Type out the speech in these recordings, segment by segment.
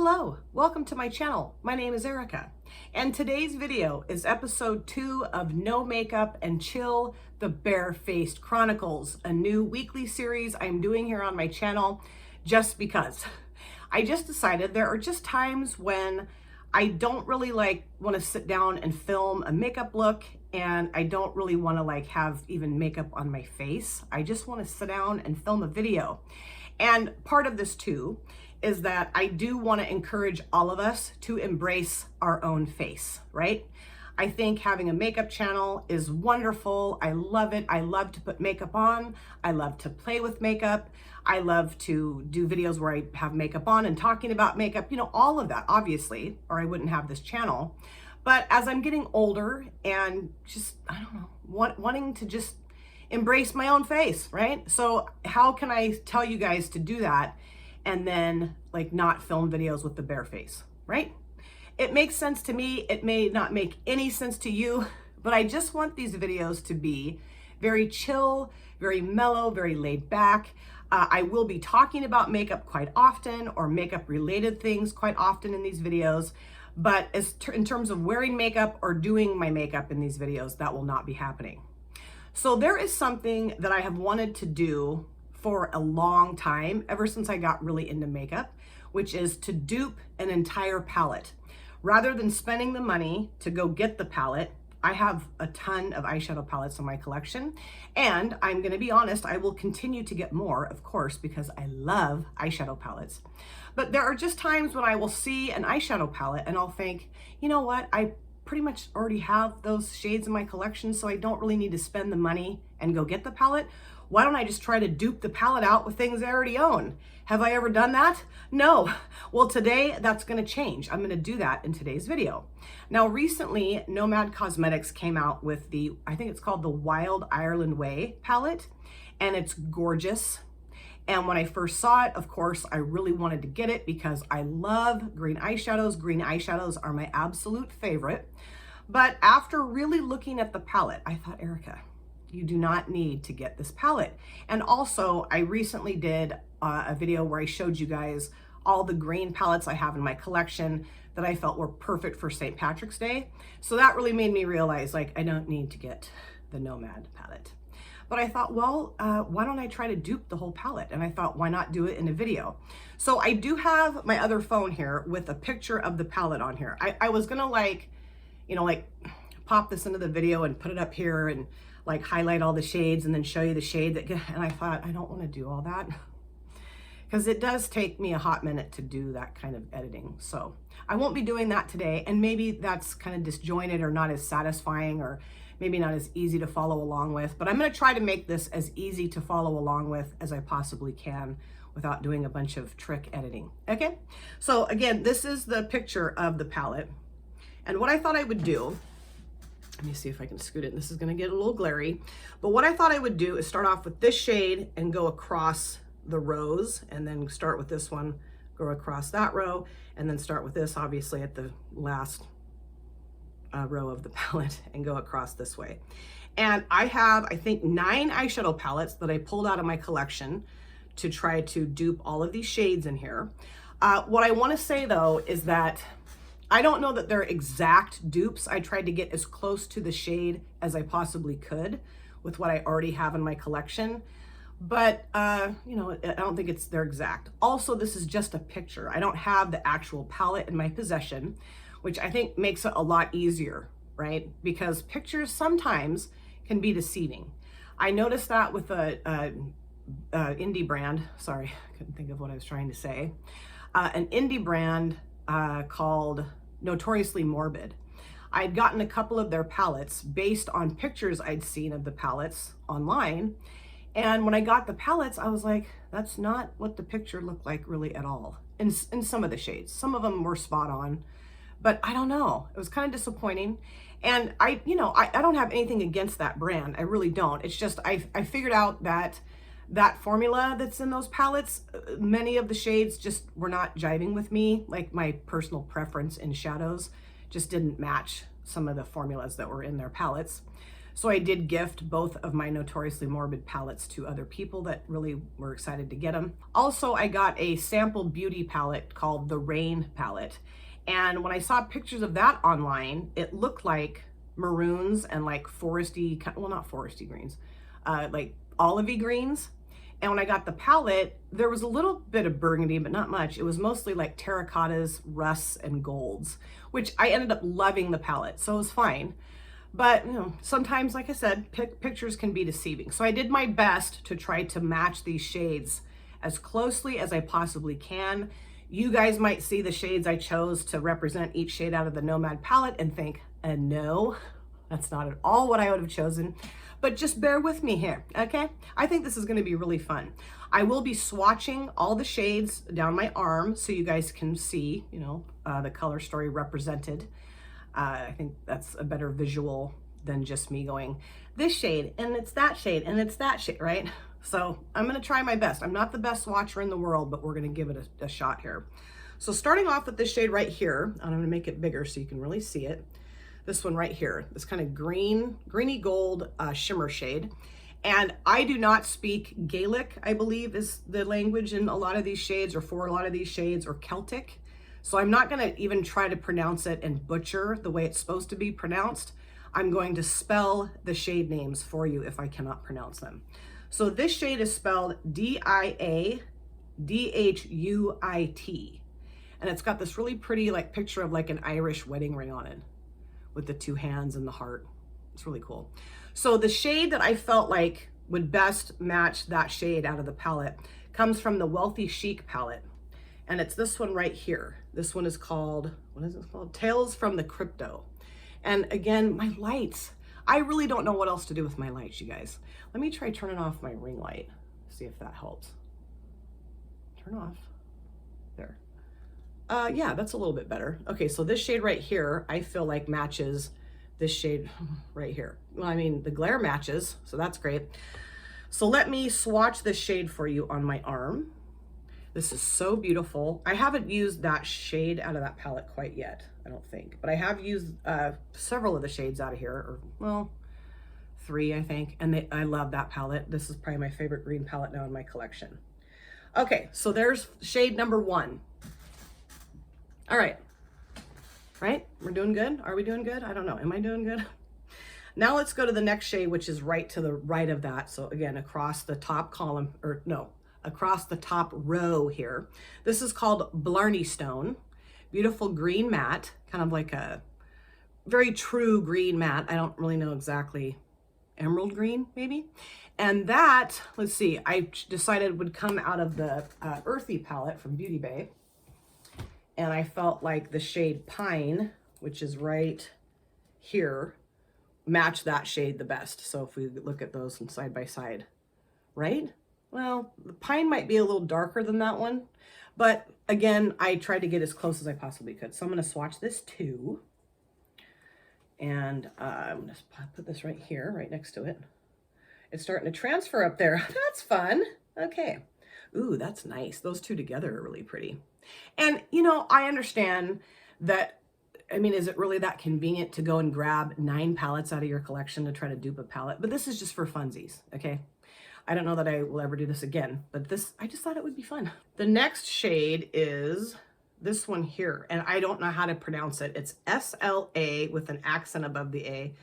Hello, welcome to my channel. My name is Erica, and today's video is episode 2 of No Makeup and Chill, the Barefaced Chronicles, a new weekly series I'm doing here on my channel just because. I just decided there are just times when I don't really want to sit down and film a makeup look, and I don't really want to have even makeup on my face. I just want to sit down and film a video. And part of this too is that I do want to encourage all of us to embrace our own face, right? I think having a makeup channel is wonderful. I love it. I love to put makeup on. I love to play with makeup. I love to do videos where I have makeup on and talking about makeup, all of that, obviously, or I wouldn't have this channel. But as I'm getting older and just, I don't know, wanting to just embrace my own face, right? So how can I tell you guys to do that and then not film videos with the bare face, right? It makes sense to me. It may not make any sense to you, but I just want these videos to be very chill, very mellow, very laid back. I will be talking about makeup quite often, or makeup related things quite often in these videos, but in terms of wearing makeup or doing my makeup in these videos, that will not be happening. So there is something that I have wanted to do for a long time, ever since I got really into makeup, which is to dupe an entire palette. Rather than spending the money to go get the palette, I have a ton of eyeshadow palettes in my collection, and I'm gonna be honest, I will continue to get more, of course, because I love eyeshadow palettes. But there are just times when I will see an eyeshadow palette and I'll think, you know what, I pretty much already have those shades in my collection, so I don't really need to spend the money and go get the palette. Why don't I just try to dupe the palette out with things I already own? Have I ever done that? No. Well, today that's gonna change. I'm gonna do that in today's video. Now, recently, Nomad Cosmetics came out with I think it's called the Wild Ireland Way palette, and it's gorgeous. And when I first saw it, of course, I really wanted to get it because I love green eyeshadows. Green eyeshadows are my absolute favorite. But after really looking at the palette, I thought, Erica, you do not need to get this palette. And also, I recently did a video where I showed you guys all the green palettes I have in my collection that I felt were perfect for St. Patrick's Day. So that really made me realize, I don't need to get the Nomad palette. But I thought, well, why don't I try to dupe the whole palette? And I thought, why not do it in a video? So I do have my other phone here with a picture of the palette on here. I was gonna pop this into the video and put it up here and highlight all the shades and then show you the shade and I thought, I don't want to do all that because it does take me a hot minute to do that kind of editing. So I won't be doing that today, and maybe that's kind of disjointed or not as satisfying, or maybe not as easy to follow along with, but I'm going to try to make this as easy to follow along with as I possibly can without doing a bunch of trick editing. Okay, so again, this is the picture of the palette, and what I thought I would do, let me see if I can scoot it. This is gonna get a little glary. But what I thought I would do is start off with this shade and go across the rows, and then start with this one, go across that row, and then start with this, obviously, at the last row of the palette and go across this way. And I have, I think, 9 eyeshadow palettes that I pulled out of my collection to try to dupe all of these shades in here. What I wanna say though is that I don't know that they're exact dupes. I tried to get as close to the shade as I possibly could with what I already have in my collection. But, I don't think they're exact. Also, this is just a picture. I don't have the actual palette in my possession, which I think makes it a lot easier, right? Because pictures sometimes can be deceiving. I noticed that with an indie brand. Sorry, I couldn't think of what I was trying to say. An indie brand called Notoriously Morbid. I'd gotten a couple of their palettes based on pictures I'd seen of the palettes online. And when I got the palettes, I was like, that's not what the picture looked like really at all. In some of the shades, some of them were spot on, but I don't know. It was kind of disappointing. And I don't have anything against that brand. I really don't. It's just, I figured out that formula that's in those palettes, many of the shades just were not jiving with me. My personal preference in shadows just didn't match some of the formulas that were in their palettes. So I did gift both of my Notoriously Morbid palettes to other people that really were excited to get them. Also, I got a sample beauty palette called the Rain palette. And when I saw pictures of that online, it looked like maroons and like foresty, well, not foresty greens, like olivey greens. And when I got the palette, there was a little bit of burgundy, but not much. It was mostly like terracottas, rusts, and golds, which I ended up loving the palette, so it was fine. But you know, sometimes, like I said, pictures can be deceiving. So I did my best to try to match these shades as closely as I possibly can. You guys might see the shades I chose to represent each shade out of the Nomad palette and think, no, that's not at all what I would have chosen. But just bear with me here, okay? I think this is gonna be really fun. I will be swatching all the shades down my arm so you guys can see, you know, the color story represented. I think that's a better visual than just me going, this shade, and it's that shade, and it's that shade, right? So I'm gonna try my best. I'm not the best swatcher in the world, but we're gonna give it a shot here. So starting off with this shade right here, I'm gonna make it bigger so you can really see it. This one right here, this kind of greeny gold shimmer shade. And I do not speak Gaelic, I believe is the language in a lot of these shades, or for a lot of these shades, or Celtic. So I'm not gonna even try to pronounce it and butcher the way it's supposed to be pronounced. I'm going to spell the shade names for you if I cannot pronounce them. So this shade is spelled D-I-A-D-H-U-I-T. And it's got this really pretty like picture of like an Irish wedding ring on it, with the two hands and the heart. It's really cool. So the shade that I felt like would best match that shade out of the palette comes from the Wealthy Chic palette. And it's this one right here. This one is called, what is it called? Tales from the Crypto. And again, my lights. I really don't know what else to do with my lights, you guys. Let me try turning off my ring light. See if that helps. Turn off. There. Yeah, that's a little bit better. Okay, so this shade right here, I feel like matches this shade right here. Well, I mean, the glare matches, so that's great. So let me swatch this shade for you on my arm. This is so beautiful. I haven't used that shade out of that palette quite yet, I don't think, but I have used several of the shades out of here, or well, 3, I think, and I love that palette. This is probably my favorite green palette now in my collection. Okay, so there's shade number 1. All right, we're doing good. Are we doing good? I don't know. Am I doing good? Now let's go to the next shade, which is right to the right of that. So again, across the top column, or no, across the top row here. This is called Blarney Stone. Beautiful green matte, kind of like a very true green matte. I don't really know exactly, emerald green maybe. And that, let's see, I decided would come out of the Earthy palette from Beauty Bay. And I felt like the shade Pine, which is right here, matched that shade the best. So if we look at those side by side, right? Well, the Pine might be a little darker than that one, but again, I tried to get as close as I possibly could. So I'm gonna swatch this too. And I'm gonna put this right here, right next to it. It's starting to transfer up there. That's fun. Okay. Ooh, that's nice. Those two together are really pretty. And, you know, I understand that, I mean, is it really that convenient to go and grab 9 palettes out of your collection to try to dupe a palette? But this is just for funsies, okay? I don't know that I will ever do this again, but this, I just thought it would be fun. The next shade is this one here, and I don't know how to pronounce it. It's S-L-A with an accent above the A,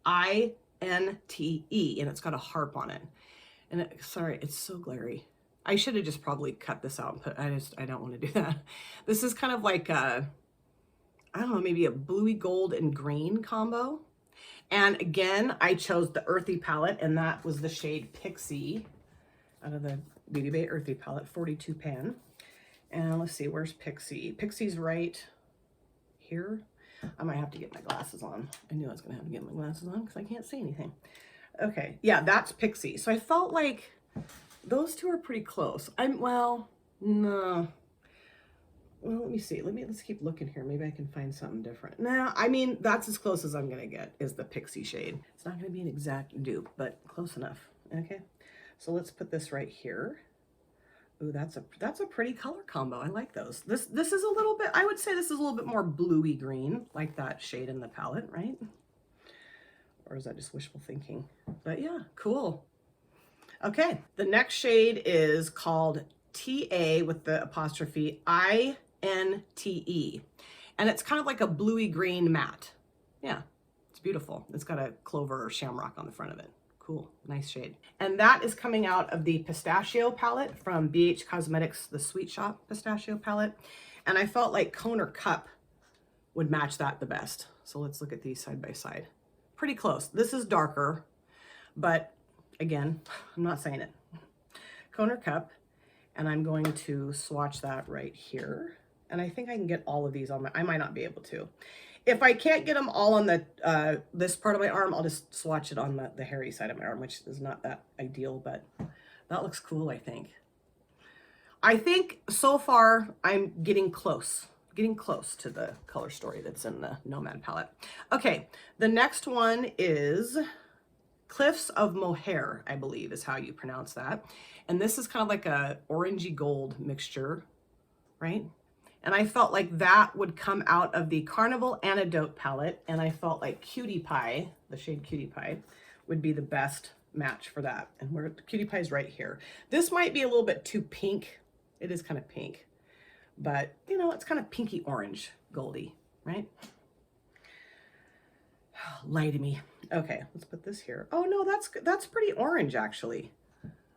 I-N-T-E, and it's got a harp on it. And sorry, it's so glary. I should have just probably cut this out and put, I don't want to do that. This is kind of like a, I don't know, maybe a bluey gold and green combo. And again, I chose the Earthy palette, and that was the shade Pixie out of the Beauty Bay Earthy palette, 42 pan. And let's see, where's Pixie? Pixie's right here. I might have to get my glasses on. I knew I was gonna have to get my glasses on because I can't see anything. Okay, yeah, that's Pixie. So I felt like those two are pretty close. Well, no. Well, let me see. Let's keep looking here. Maybe I can find something different. Nah, I mean, that's as close as I'm gonna get is the Pixie shade. It's not gonna be an exact dupe, but close enough. Okay. So let's put this right here. Ooh, that's a pretty color combo. I like those. This is a little bit, I would say this is a little bit more bluey green, like that shade in the palette, right? Or is that just wishful thinking? But yeah, cool. Okay, the next shade is called TA with the apostrophe INTE. And it's kind of like a bluey green matte. Yeah, it's beautiful. It's got a clover or shamrock on the front of it. Cool, nice shade. And that is coming out of the Pistachio palette from BH Cosmetics, the Sweet Shop Pistachio palette. And I felt like Cone or Cup would match that the best. So let's look at these side by side. Pretty close. This is darker, but again, I'm not saying it. Cone or Cup, and I'm going to swatch that right here. And I think I can get all of these on my, I might not be able to. If I can't get them all on the this part of my arm, I'll just swatch it on the hairy side of my arm, which is not that ideal, but that looks cool, I think. I think so far I'm getting close to the color story that's in the Nomad palette. Okay, the next one is Cliffs of Mohair, I believe is how you pronounce that. And this is kind of like a orangey gold mixture, right? And I felt like that would come out of the Carnival Antidote palette, and I felt like Cutie Pie, the shade Cutie Pie, would be the best match for that. And where Cutie Pie is right here. This might be a little bit too pink. It is kind of pink, but you know, it's kind of pinky orange, goldy, right? Lie to me. Okay, let's put this here. Oh no, that's pretty orange actually.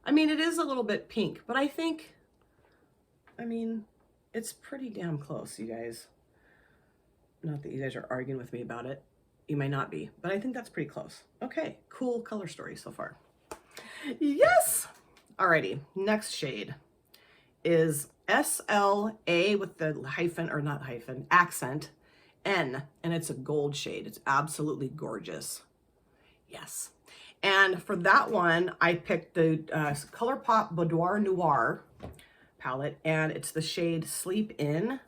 I mean, it is a little bit pink, but I think, I mean, it's pretty damn close, you guys. Not that you guys are arguing with me about it. You may not be, but I think that's pretty close. Okay, cool color story so far. Yes! Alrighty, next shade is SLA with the hyphen, or not hyphen, accent, N, and it's a gold shade. It's absolutely gorgeous. Yes. And for that one, I picked the ColourPop Boudoir Noir palette, and it's the shade Sleep In,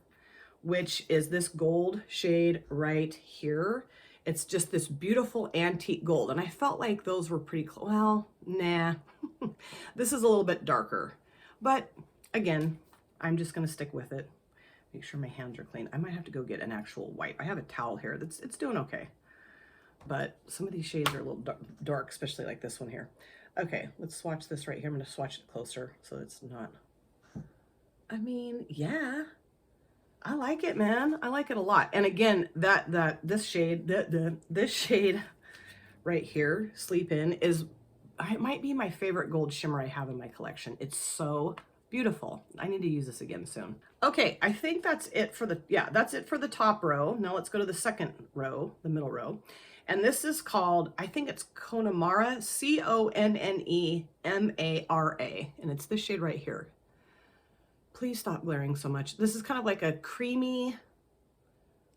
which is this gold shade right here. It's just this beautiful antique gold, and I felt like those were pretty close. Well, nah. This is a little bit darker, but again, I'm just gonna stick with it. Make sure my hands are clean. I might have to go get an actual wipe. I have a towel here. It's doing okay, but some of these shades are a little dark, especially like this one here. Okay, let's swatch this right here. I'm gonna swatch it closer so it's not. I mean, yeah, I like it, man. I like it a lot. And again, this shade, this shade right here, Sleep In, it might be my favorite gold shimmer I have in my collection. It's so beautiful. I need to use this again soon. Okay, I think that's it for that's it for the top row. Now let's go to the second row, the middle row. And this is called, I think it's Connemara, C-O-N-N-E-M-A-R-A. And it's this shade right here. Please stop glaring so much. This is kind of like a creamy,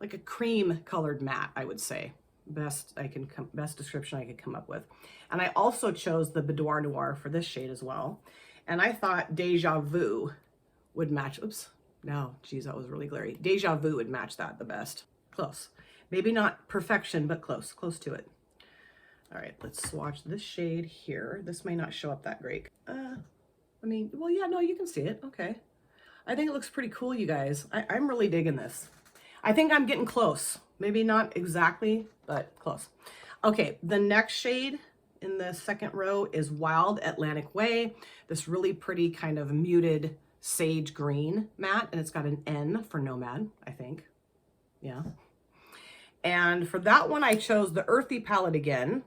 like a cream colored matte, I would say. Best description I could come up with. And I also chose the Boudoir Noir for this shade as well. And I thought Deja Vu would match, oops, no, geez, that was really glary. Deja Vu would match that the best. Close. Maybe not perfection, but close to it. All right, let's swatch this shade here. This may not show up that great. I mean, well, yeah, no, you can see it, okay. I think it looks pretty cool, you guys. I'm really digging this. I think I'm getting close. Maybe not exactly, but close. Okay, the next shade in the second row is Wild Atlantic Way. This really pretty kind of muted sage green matte, and it's got an N for Nomad, I think. Yeah. And for that one, I chose the Earthy palette again.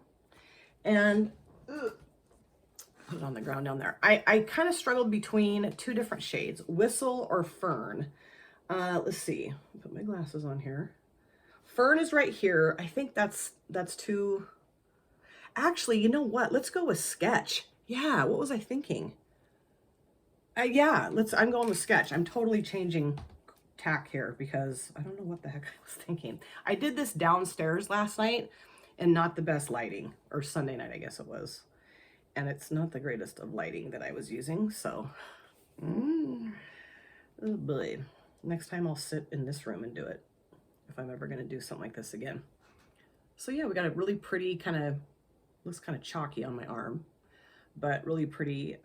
And put it on the ground down there. I kind of struggled between two different shades, Whistle or Fern. Let's see, put my glasses on here. Fern is right here. I think that's too, actually, you know what? Let's go with Sketch. Yeah, what was I thinking? Yeah, I'm going with Sketch. I'm totally changing tack here because I don't know what the heck I was thinking. I did this downstairs last night and not the best lighting, or Sunday night, I guess it was. And it's not the greatest of lighting that I was using, so, oh boy. Next time I'll sit in this room and do it, if I'm ever gonna do something like this again. So yeah, we got a really pretty kind of, looks kind of chalky on my arm, but really pretty,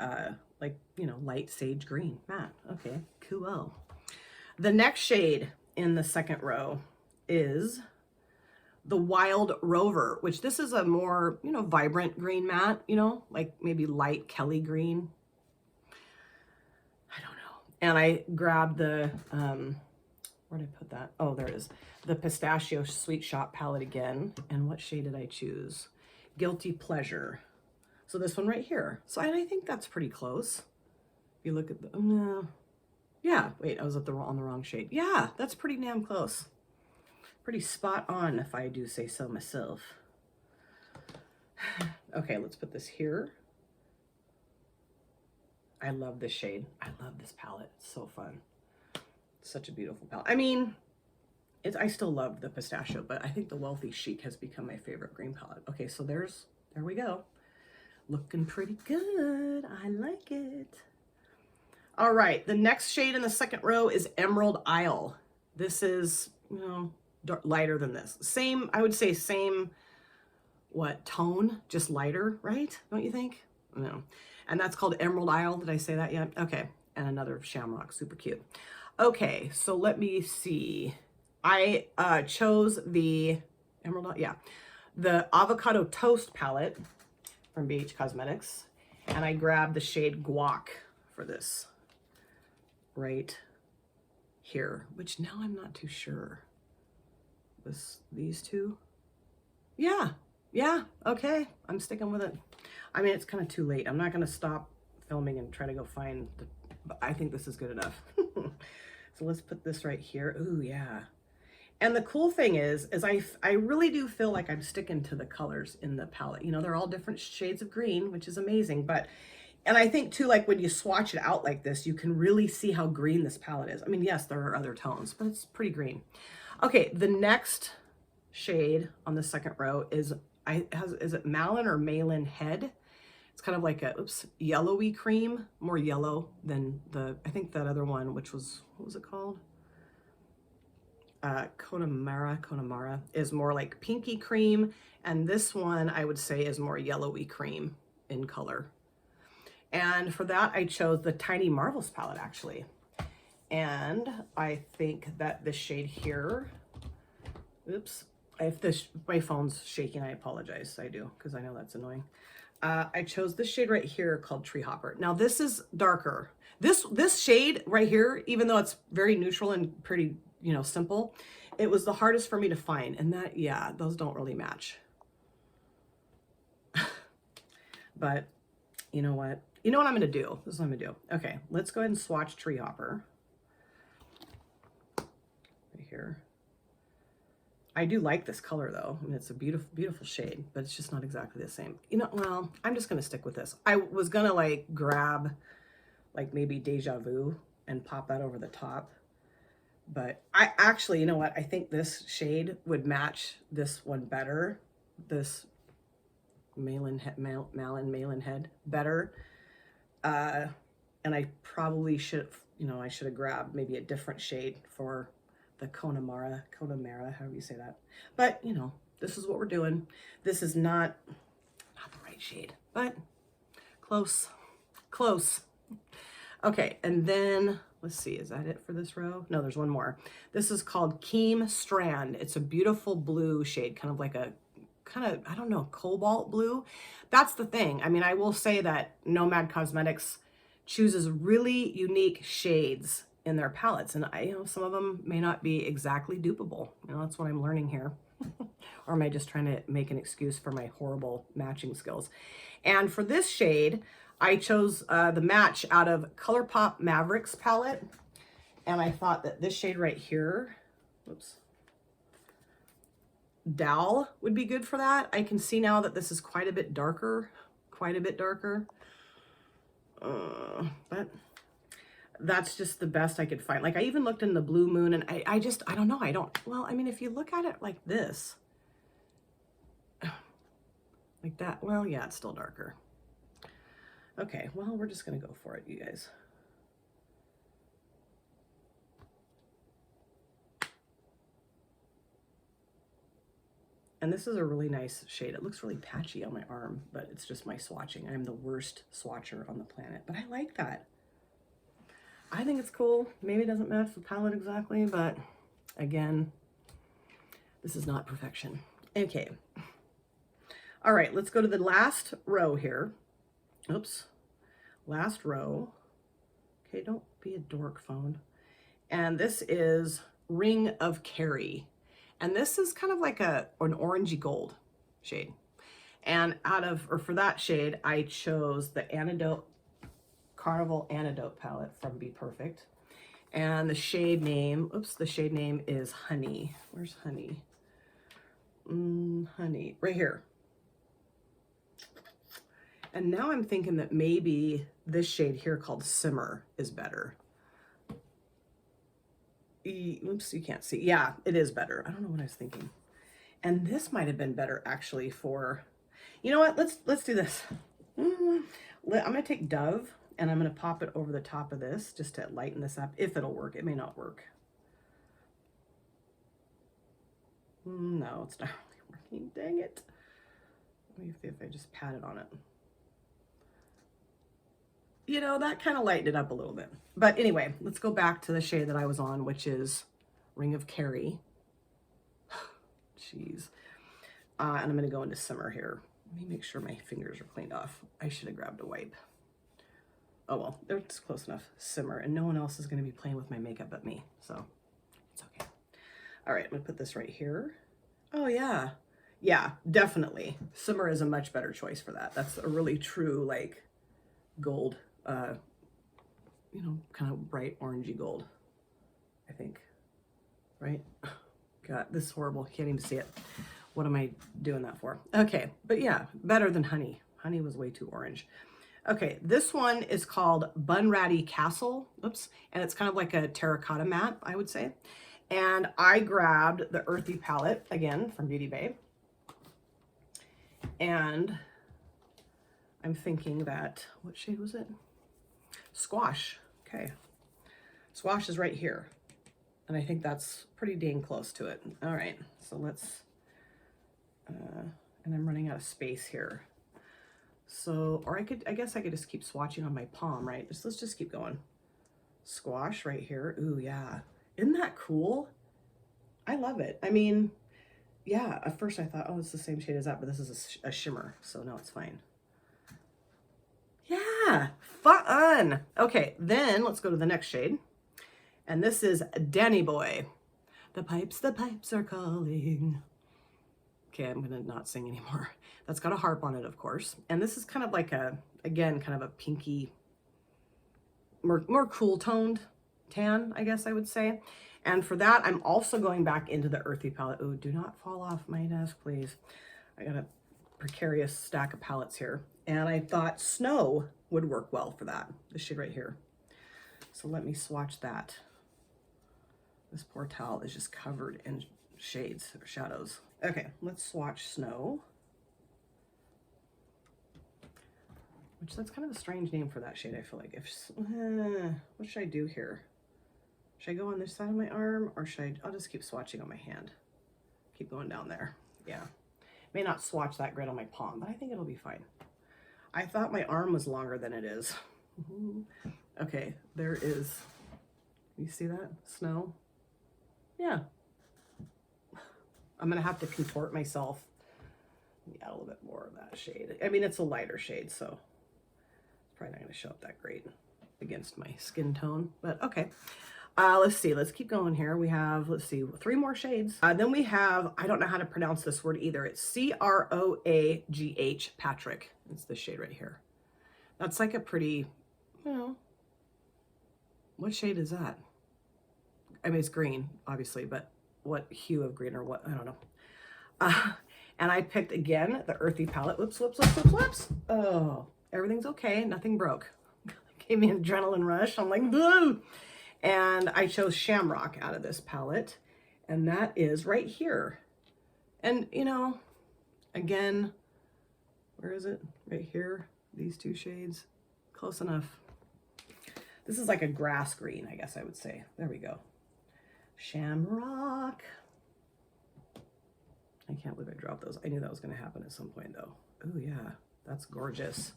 like, you know, light sage green matte. Okay, cool. The next shade in the second row is the Wild Rover, which this is a more, you know, vibrant green matte, you know, like maybe light Kelly green. I don't know. And I grabbed the, where did I put that? Oh, there it is. The Pistachio Sweet Shop palette again. And what shade did I choose? Guilty Pleasure. So this one right here. So I think that's pretty close. If you look at the, yeah, wait, I was on the wrong shade. Yeah, that's pretty damn close. Pretty spot on, if I do say so myself. Okay, let's put this here. I love this shade. I love this palette. It's so fun. Such a beautiful palette. I mean, I still love the Pistachio, but I think the Wealthy Chic has become my favorite green palette. Okay, so there we go. Looking pretty good. I like it. All right, the next shade in the second row is Emerald Isle. This is, you know, lighter than this. Same, I would say same, what, tone, just lighter, right? Don't you think? No. And that's called Emerald Isle. Did I say that yet? Okay, and another Shamrock, super cute. Okay, so let me see. I chose the Emerald, yeah, the Avocado Toast palette from BH Cosmetics, and I grabbed the shade Guac for this right here, which now I'm not too sure. These two? Yeah, okay, I'm sticking with it. I mean, it's kind of too late. I'm not gonna stop filming and try to go find but I think this is good enough. So let's put this right here. Ooh, yeah. And the cool thing is I really do feel like I'm sticking to the colors in the palette. You know, they're all different shades of green, which is amazing. And I think too, like when you swatch it out like this, you can really see how green this palette is. I mean, yes, there are other tones, but it's pretty green. Okay, the next shade on the second row is it Malin or Malin Head? It's kind of like a, yellowy cream, more yellow than I think that other one, which was, what was it called? Connemara is more like pinky cream. And this one I would say is more yellowy cream in color. And for that, I chose the Tiny Marvels palette actually. And I think that this shade here, oops, if my phone's shaking, I apologize. I do, because I know that's annoying. I chose this shade right here called Tree Hopper. Now this is darker. This shade right here, even though it's very neutral and pretty, you know, simple, it was the hardest for me to find. And that, yeah, those don't really match. But you know what? You know what I'm gonna do? This is what I'm gonna do. Okay, let's go ahead and swatch Tree Hopper. Right here. I do like this color though. I mean, it's a beautiful, beautiful shade, but it's just not exactly the same. You know, well, I'm just gonna stick with this. I was gonna like grab like maybe Deja Vu and pop that over the top. But I actually, you know what? I think this shade would match this one better. This Malin Head better. And I probably should, you know, I should have grabbed maybe a different shade for the Connemara, however you say that. But, you know, this is what we're doing. This is not the right shade, but close. Okay, and then, let's see, is that it for this row? No, there's one more. This is called Keem Strand. It's a beautiful blue shade, kind of like a, I don't know, cobalt blue. That's the thing. I mean, I will say that Nomad Cosmetics chooses really unique shades in their palettes, and you know, some of them may not be exactly dupeable. You know, that's what I'm learning here. Or am I just trying to make an excuse for my horrible matching skills? And for this shade, I chose the match out of ColourPop Mavericks palette, and I thought that this shade right here, whoops, Dal would be good for that. I can see now that this is quite a bit darker, but that's just the best I could find. Like I even looked in the Blue Moon, and I don't know. Well, I mean, if you look at it like this, like that, well, yeah, it's still darker. Okay, well, we're just gonna go for it, you guys. And this is a really nice shade. It looks really patchy on my arm, but it's just my swatching. I'm the worst swatcher on the planet, but I like that. I think it's cool. Maybe it doesn't match the palette exactly, but again, this is not perfection. Okay. All right, let's go to the last row here. Oops. Last row. Okay, don't be a dork, phone. And this is Ring of Kerry. And this is kind of like an orangey gold shade. And for that shade, I chose the Carnival Antidote palette from Be Perfect. And the shade name is Honey. Where's Honey? Honey, right here. And now I'm thinking that maybe this shade here called Simmer is better. Oops, you can't see. Yeah, it is better. I don't know what I was thinking. And this might have been better actually for, you know what? Let's do this. I'm gonna take Dove and I'm gonna pop it over the top of this just to lighten this up. If it'll work, it may not work. No, it's not really working. Dang it. Let me see if I just pat it on it. You know, that kind of lightened it up a little bit. But anyway, let's go back to the shade that I was on, which is Ring of Kerry. Jeez. And I'm going to go into Simmer here. Let me make sure my fingers are cleaned off. I should have grabbed a wipe. Oh, well, they're just close enough. Simmer. And no one else is going to be playing with my makeup but me. So it's okay. All right, I'm going to put this right here. Oh, yeah. Yeah, definitely. Simmer is a much better choice for that. That's a really true, like, gold. You know, kind of bright orangey gold, I think, right? God, this is horrible. Can't even see it. What am I doing that for? Okay, but yeah, better than Honey. Honey was way too orange. Okay, this one is called Bunratty Castle. Oops, and it's kind of like a terracotta matte, I would say. And I grabbed the Earthy palette, again, from Beauty Bay. And I'm thinking that, what shade was it? Squash. Okay. Squash is right here. And I think that's pretty dang close to it. All right. So let's, and I'm running out of space here. So, or I guess I could just keep swatching on my palm, right? Let's just keep going. Squash right here. Ooh, yeah. Isn't that cool? I love it. I mean, yeah, at first I thought, oh, it's the same shade as that, but this is a shimmer. So no, it's fine. Yeah, fun. Okay, then let's go to the next shade. And this is Danny Boy. The pipes are calling. Okay, I'm gonna not sing anymore. That's got a harp on it, of course. And this is kind of like again, kind of a pinky, more cool toned tan, I guess I would say. And for that, I'm also going back into the Earthy palette. Oh, do not fall off my desk, please. I got a precarious stack of palettes here. And I thought Snow would work well for that, this shade right here. So let me swatch that. This poor towel is just covered in shades or shadows. Okay, let's swatch Snow. Which, that's kind of a strange name for that shade, I feel like. What should I do here? Should I go on this side of my arm, or I'll just keep swatching on my hand. Keep going down there. Yeah. May not swatch that great on my palm, but I think it'll be fine. I thought my arm was longer than it is. Okay, there is, you see that? Snow? Yeah. I'm gonna have to contort myself. Add a little bit more of that shade. I mean, it's a lighter shade, so it's probably not gonna show up that great against my skin tone, but okay. Let's see, let's keep going here. We have, let's see, 3 more shades. Then we have, I don't know how to pronounce this word either. It's C-R-O-A-G-H, Patrick. It's this shade right here. That's like a pretty, you know, what shade is that? I mean, it's green, obviously, but what hue of green or what, I don't know. And I picked, again, the Earthy palette. Whoops. Oh, everything's okay, nothing broke. Gave me an adrenaline rush. I'm like, boo! And I chose Shamrock out of this palette, and that is right here. And, you know, again, where is it? Right here, these 2 shades, close enough. This is like a grass green, I guess I would say. There we go. Shamrock. I can't believe I dropped those. I knew that was gonna happen at some point though. Oh yeah, that's gorgeous.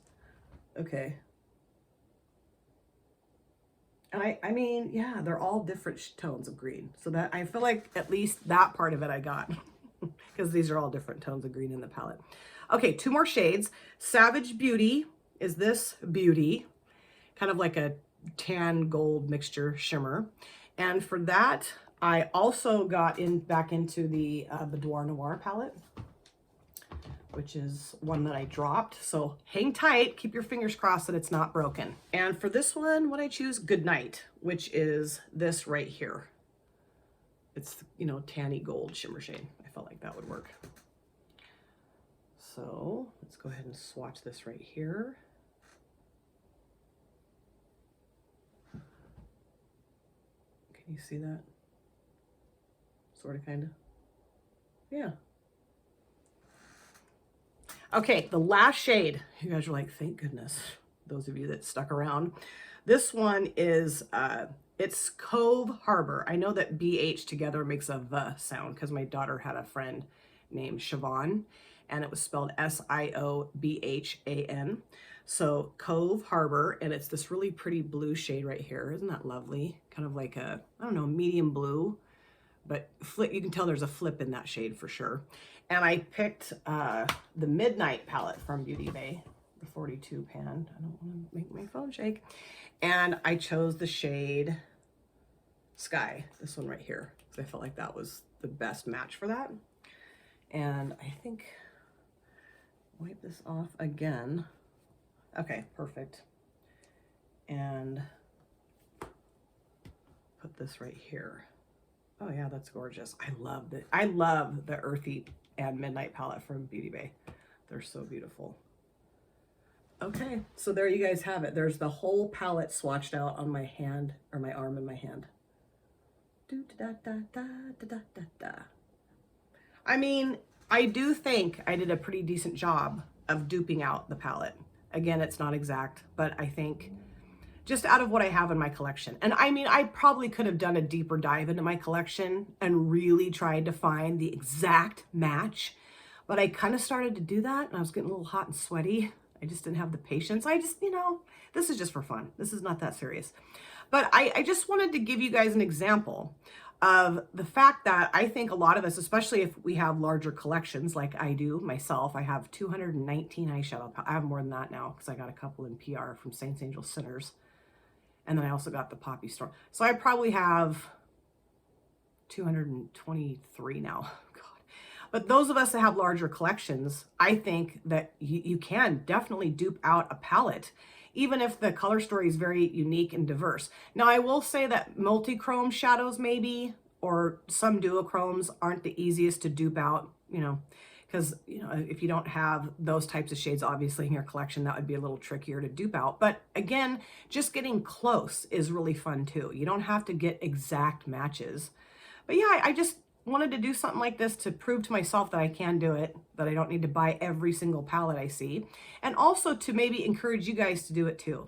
Okay. And I mean, yeah, they're all different tones of green. So that, I feel like at least that part of it I got. Because because these are all different tones of green in the palette. Okay, 2 more shades. Savage Beauty is this beauty, kind of like a tan gold mixture shimmer. And for that, I also got back into the Boudoir Noir palette, which is one that I dropped. So hang tight, keep your fingers crossed that it's not broken. And for this one, what I choose, Goodnight, which is this right here. It's, you know, tanny gold shimmer shade. I felt like that would work. So let's go ahead and swatch this right here. Can you see that? Sort of, kind of. Yeah. Okay, the last shade. You guys are like, thank goodness, those of you that stuck around. This one is, it's Cove Harbor. I know that BH together makes a V sound because my daughter had a friend named Siobhan, and it was spelled S-I-O-B-H-A-N. So Cove Harbor, and it's this really pretty blue shade right here. Isn't that lovely? Kind of like a, I don't know, medium blue, but flip, you can tell there's a flip in that shade for sure. And I picked the Midnight palette from Beauty Bay, the 42 pan. I don't want to make my phone shake. And I chose the shade Sky, this one right here, because I felt like that was the best match for that. And I think, wipe this off again. Okay, perfect. And put this right here. Oh yeah, that's gorgeous. I love the Earthy and Midnight palette from Beauty Bay. They're so beautiful. Okay, so there you guys have it. There's the whole palette swatched out on my hand, or my arm and my hand. I mean, I do think I did a pretty decent job of duping out the palette. Again, it's not exact, but I think just out of what I have in my collection. And I mean, I probably could have done a deeper dive into my collection and really tried to find the exact match, but I kind of started to do that and I was getting a little hot and sweaty. I just didn't have the patience. I just, you know, this is just for fun. This is not that serious. But I just wanted to give you guys an example of the fact that I think a lot of us, especially if we have larger collections like I do myself, I have 219 eyeshadow. I have more than that now because I got a couple in PR from Saints Angel Sinners. And then I also got the Poppy Storm. So I probably have 223 now. God. But those of us that have larger collections, I think that you can definitely dupe out a palette, even if the color story is very unique and diverse. Now, I will say that multi-chrome shadows maybe, or some duochromes aren't the easiest to dupe out, you know, because, you know, if you don't have those types of shades, obviously, in your collection, that would be a little trickier to dupe out. But again, just getting close is really fun too. You don't have to get exact matches. But yeah, I just wanted to do something like this to prove to myself that I can do it, that I don't need to buy every single palette I see, and also to maybe encourage you guys to do it too.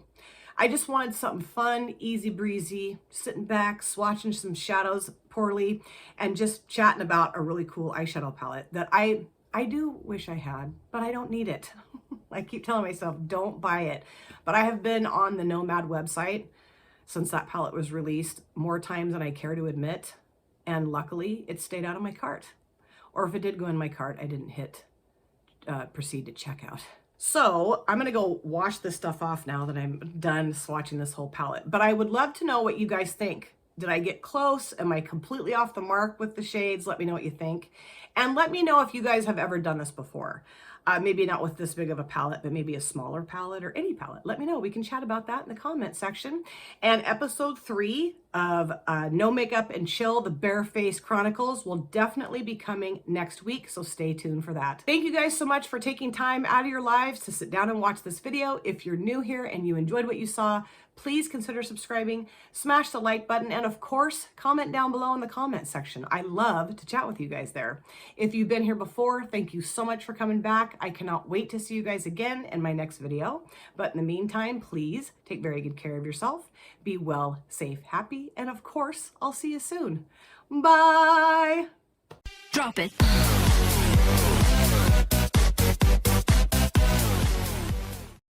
I just wanted something fun, easy breezy, sitting back, swatching some shadows poorly, and just chatting about a really cool eyeshadow palette that I do wish I had, but I don't need it. I keep telling myself, don't buy it. But I have been on the Nomad website since that palette was released more times than I care to admit. And luckily, it stayed out of my cart. Or if it did go in my cart, I didn't hit proceed to checkout. So I'm going to go wash this stuff off now that I'm done swatching this whole palette. But I would love to know what you guys think. Did I get close? Am I completely off the mark with the shades? Let me know what you think. And let me know if you guys have ever done this before. Maybe not with this big of a palette, but maybe a smaller palette or any palette. Let me know. We can chat about that in the comment section. And episode 3 of No Makeup and Chill, the Barefaced Chronicles, will definitely be coming next week, so stay tuned for that. Thank you guys so much for taking time out of your lives to sit down and watch this video. If you're new here and you enjoyed what you saw, please consider subscribing, smash the like button, and of course, comment down below in the comment section. I love to chat with you guys there. If you've been here before, thank you so much for coming back. I cannot wait to see you guys again in my next video. But in the meantime, please take very good care of yourself. Be well, safe, happy, and of course, I'll see you soon. Bye! Drop it.